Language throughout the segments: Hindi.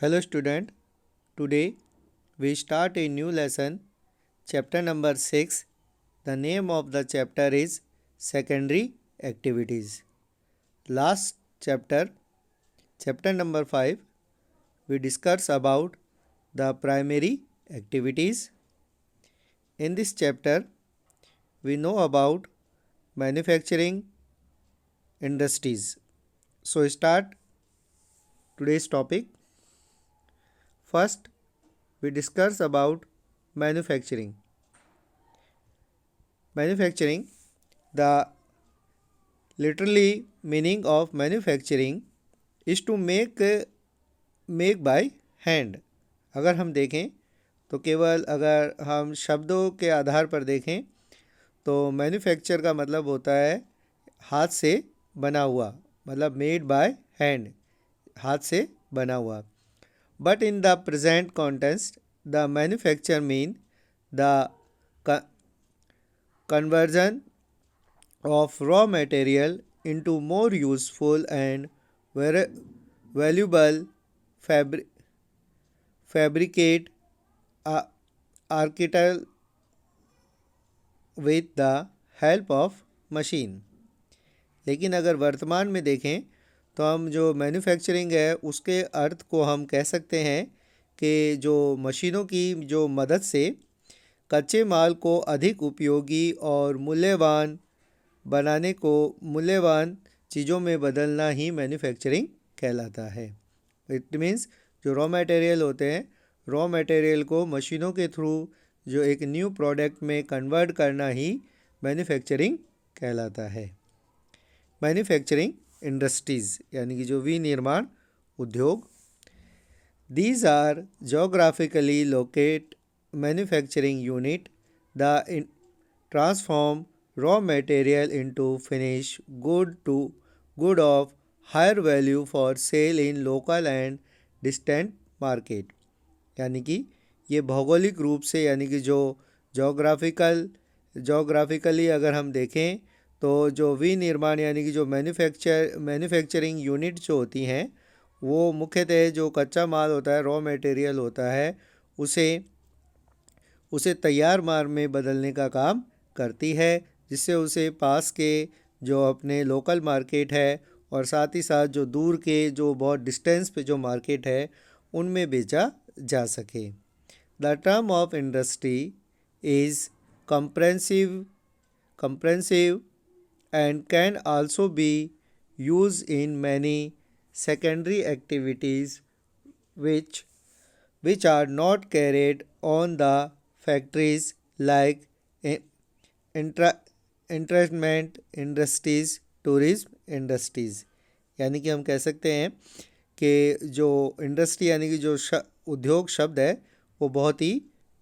Hello student, today we start a new lesson, chapter number 6. The name of the chapter is Secondary Activities. Last chapter, chapter number 5, we discuss about the primary activities. In this chapter, we know about manufacturing industries. So start today's topic. First, we discuss about manufacturing. Manufacturing, the literally meaning of manufacturing is to make by hand. अगर हम देखें तो केवल अगर हम शब्दों के आधार पर देखें तो मैन्युफैक्चर का मतलब होता है हाथ से बना हुआ, मतलब मेड बाय हैंड, हाथ से बना हुआ. But in the present context, the manufacture mean the conversion of raw material into more useful and valuable fabricate architecture with the help of machine. लेकिन अगर वर्तमान में देखें तो हम जो मैन्युफैक्चरिंग है उसके अर्थ को हम कह सकते हैं कि जो मशीनों की जो मदद से कच्चे माल को अधिक उपयोगी और मूल्यवान बनाने को मूल्यवान चीज़ों में बदलना ही मैन्युफैक्चरिंग कहलाता है. इट मीन्स जो रॉ मटेरियल होते हैं, रॉ मटेरियल को मशीनों के थ्रू जो एक न्यू प्रोडक्ट में कन्वर्ट करना ही मैन्युफैक्चरिंग कहलाता है. मैन्युफैक्चरिंग इंडस्ट्रीज़ यानी कि जो विनिर्माण उद्योग. These are geographically located manufacturing unit that transform raw material into finished good of higher value for sale in local and distant market. यानी कि ये भौगोलिक रूप से यानी कि जो जोग्राफिकली अगर हम देखें तो जो विनिर्माण यानी कि जो मैन्युफैक्चरिंग यूनिट जो होती हैं वो मुख्यतः जो कच्चा माल होता है, रॉ मटेरियल होता है, उसे तैयार माल में बदलने का काम करती है, जिससे उसे पास के जो अपने लोकल मार्केट है और साथ ही साथ जो दूर के जो बहुत डिस्टेंस पे जो मार्केट है उनमें बेचा जा सके. The term of industry is comprehensive and can also be used in many secondary activities which are not carried on the factories like entertainment industries, tourism industries. यानी कि हम कह सकते हैं कि जो इंडस्ट्री यानी कि जो उद्योग शब्द है वो बहुत ही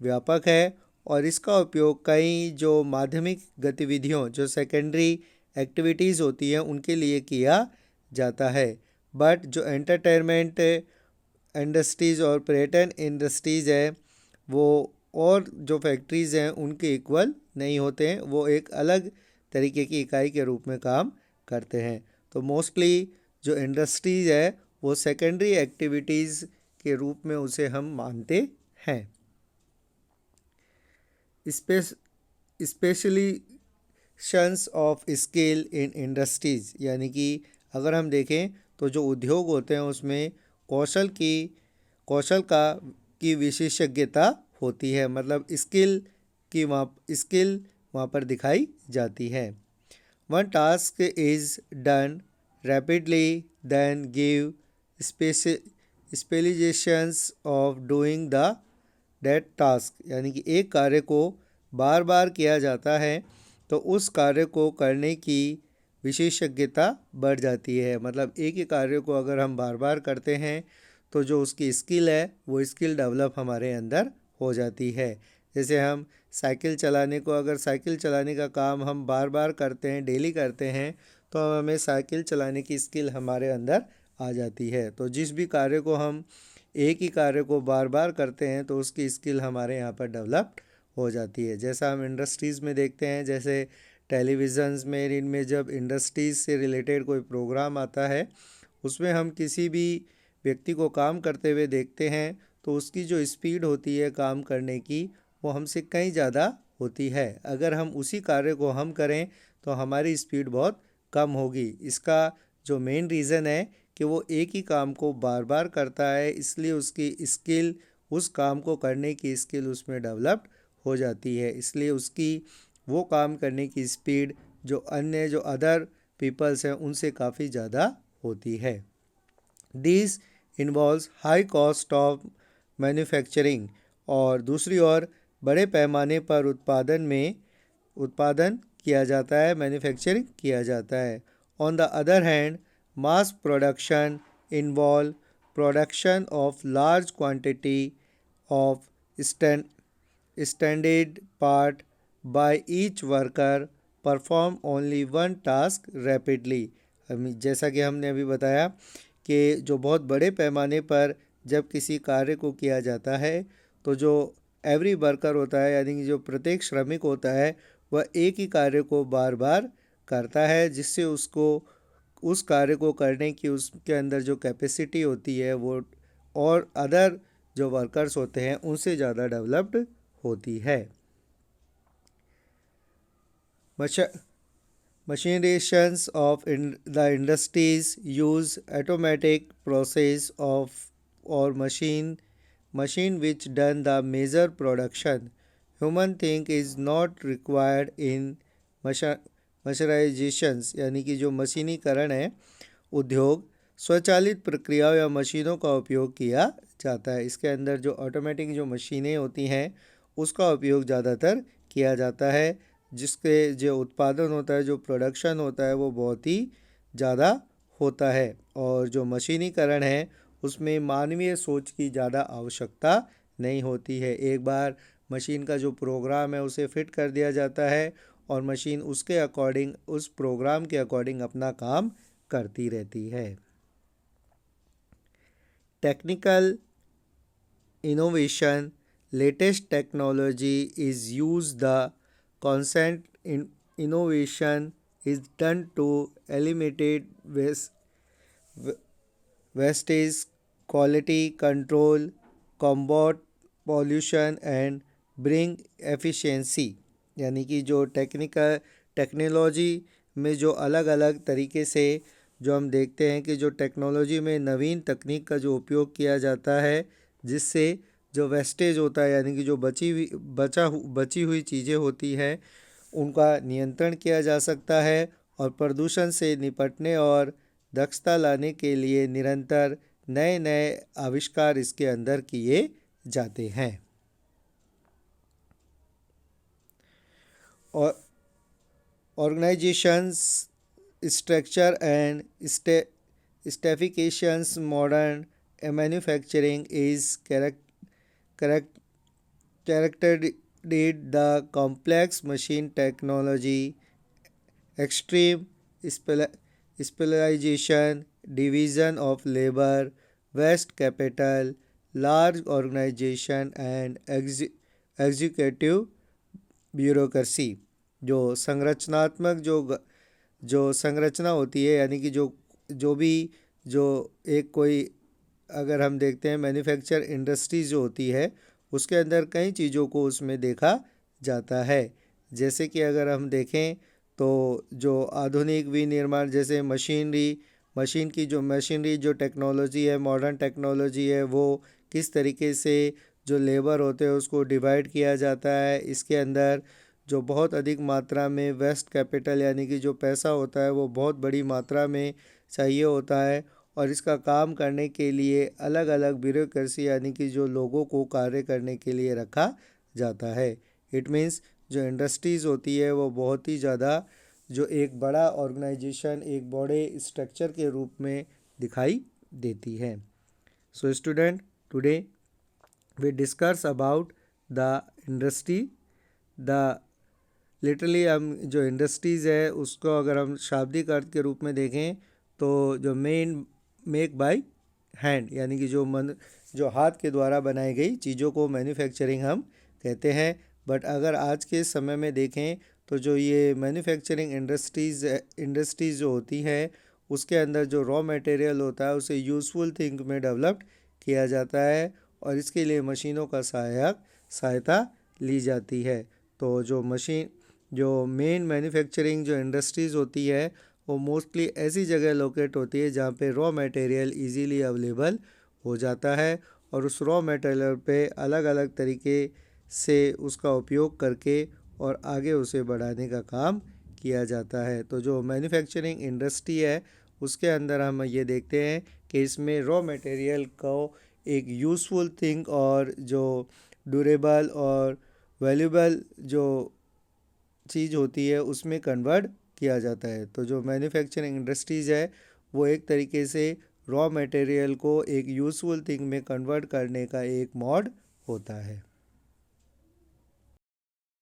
व्यापक है और इसका उपयोग कई जो माध्यमिक गतिविधियों जो सेकेंडरी एक्टिविटीज़ होती हैं उनके लिए किया जाता है. बट जो एंटरटेनमेंट इंडस्ट्रीज़ और पर्यटन इंडस्ट्रीज़ है वो और जो फैक्ट्रीज़ हैं उनके इक्वल नहीं होते हैं, वो एक अलग तरीके की इकाई के रूप में काम करते हैं. तो मोस्टली जो इंडस्ट्रीज़ है वो सेकेंडरी एक्टिविटीज़ के रूप में उसे हम मानते हैं. Specialisations of skill in industries यानी कि अगर हम देखें तो जो उद्योग होते हैं उसमें कौशल की विशेषज्ञता होती है, मतलब स्किल वहाँ पर दिखाई जाती है. One task is done rapidly then give specializations of doing that task यानी कि एक कार्य को बार बार किया जाता है तो उस कार्य को करने की विशेषज्ञता बढ़ जाती है. मतलब एक ही कार्य को अगर हम बार बार करते हैं तो जो उसकी स्किल है वो स्किल डेवलप हमारे अंदर हो जाती है. जैसे हम साइकिल चलाने का काम हम बार बार करते हैं, डेली करते हैं, तो हमें साइकिल चलाने की स्किल हमारे अंदर आ जाती है. तो जिस भी कार्य को हम एक ही कार्य को बार बार करते हैं तो उसकी स्किल हमारे यहाँ पर डेवलप हो जाती है. जैसा हम इंडस्ट्रीज़ में देखते हैं, जैसे टेलीविज़न्स में इनमें जब इंडस्ट्रीज़ से रिलेटेड कोई प्रोग्राम आता है उसमें हम किसी भी व्यक्ति को काम करते हुए देखते हैं तो उसकी जो स्पीड होती है काम करने की वो हमसे कहीं ज़्यादा होती है। अगर हम उसी कार्य को हम करें तो हमारी स्पीड बहुत कम होगी। इसका जो मेन रीज़न है कि वो एक ही काम को बार बार करता है, इसलिए उसकी स्किल, उस काम को करने की स्किल उसमें डेवलप्ड हो जाती है, इसलिए उसकी वो काम करने की स्पीड जो अदर पीपल्स हैं उनसे काफ़ी ज़्यादा होती है। This involves high cost of manufacturing, और दूसरी ओर बड़े पैमाने पर उत्पादन किया जाता है, मैन्युफैक्चरिंग किया जाता है। On the other hand, mass production involve production of large quantity of standard part by each worker perform only one task rapidly. जैसा कि हमने अभी बताया कि जो बहुत बड़े पैमाने पर जब किसी कार्य को किया जाता है तो जो एवरी वर्कर होता है, यानी कि जो प्रत्येक श्रमिक होता है, वह एक ही कार्य को बार बार करता है, जिससे उसको उस कार्य को करने की उसके अंदर जो कैपेसिटी होती है वो और अदर जो वर्कर्स होते हैं उनसे ज़्यादा डेवलप्ड होती है। Machinations of the industries use automatic process of or machine which done the major production. Human think is not required in machinizations, यानी कि जो मशीनीकरण है, उद्योग स्वचालित प्रक्रियाओं या मशीनों का उपयोग किया जाता है। इसके अंदर जो ऑटोमेटिक जो मशीनें होती हैं उसका उपयोग ज़्यादातर किया जाता है, जिसके जो उत्पादन होता है, जो प्रोडक्शन होता है वो बहुत ही ज़्यादा होता है। और जो मशीनीकरण है उसमें मानवीय सोच की ज़्यादा आवश्यकता नहीं होती है। एक बार मशीन का जो प्रोग्राम है उसे फिट कर दिया जाता है और मशीन उसके अकॉर्डिंग, उस प्रोग्राम के अकॉर्डिंग अपना काम करती रहती है। Technical innovation, latest technology is used. The constant innovation is done to eliminate wastage, quality control, combat pollution and bring efficiency। यानी कि जो टेक्नोलॉजी में जो अलग अलग तरीके से जो हम देखते हैं कि जो टेक्नोलॉजी में नवीन तकनीक का जो उपयोग किया जाता है, जिससे जो वेस्टेज होता है, यानी कि जो बची हुई चीज़ें होती हैं उनका नियंत्रण किया जा सकता है और प्रदूषण से निपटने और दक्षता लाने के लिए निरंतर नए नए आविष्कार इसके अंदर किए जाते हैं। और organisations structure and specifications. Modern manufacturing is characterized the complex machine technology, extreme specialization, division of labor, vast capital, large organization and executive bureaucracy। जो संरचनात्मक जो संरचना होती है, यानी कि जो भी जो एक कोई अगर हम देखते हैं मैन्युफैक्चर इंडस्ट्रीज जो होती है उसके अंदर कई चीज़ों को उसमें देखा जाता है। जैसे कि अगर हम देखें तो जो आधुनिक विनिर्माण, जैसे मशीनरी जो टेक्नोलॉजी है, मॉडर्न टेक्नोलॉजी है, वो किस तरीके से जो लेबर होते हैं उसको डिवाइड किया जाता है। इसके अंदर जो बहुत अधिक मात्रा में वेस्ट कैपिटल, यानी कि जो पैसा होता है वो बहुत बड़ी मात्रा में चाहिए होता है और इसका काम करने के लिए अलग अलग ब्यूरोक्रेसी, यानी कि जो लोगों को कार्य करने के लिए रखा जाता है। इट मीन्स जो इंडस्ट्रीज़ होती है वो बहुत ही ज़्यादा जो एक बड़ा ऑर्गेनाइजेशन, एक बड़े स्ट्रक्चर के रूप में दिखाई देती है। So student, today we discuss about the industry. The literally हम जो इंडस्ट्रीज़ है उसको अगर हम शाब्दिक अर्थ के रूप में देखें तो जो मेक बाय हैंड, यानी कि जो हाथ के द्वारा बनाई गई चीज़ों को मैन्युफैक्चरिंग हम कहते हैं। बट अगर आज के समय में देखें तो जो ये मैन्युफैक्चरिंग इंडस्ट्रीज़ जो होती हैं उसके अंदर जो रॉ मटेरियल होता है उसे यूज़फुल थिंग में डेवलप्ड किया जाता है और इसके लिए मशीनों का सहायता ली जाती है। तो जो मेन मैन्युफैक्चरिंग जो इंडस्ट्रीज़ होती है वो मोस्टली ऐसी जगह लोकेट होती है जहाँ पे रॉ मटेरियल इजीली अवेलेबल हो जाता है और उस रॉ मटेरियल पे अलग अलग तरीके से उसका उपयोग करके और आगे उसे बढ़ाने का काम किया जाता है। तो जो मैन्युफैक्चरिंग इंडस्ट्री है उसके अंदर हम ये देखते हैं कि इसमें रॉ मटेरियल को एक यूज़फुल थिंग और जो ड्यूरेबल और वैल्यूबल जो चीज़ होती है उसमें कन्वर्ट किया जाता है। तो जो मैन्युफैक्चरिंग इंडस्ट्रीज़ है वो एक तरीके से रॉ मटेरियल को एक यूज़फुल थिंग में कन्वर्ट करने का एक मोड होता है।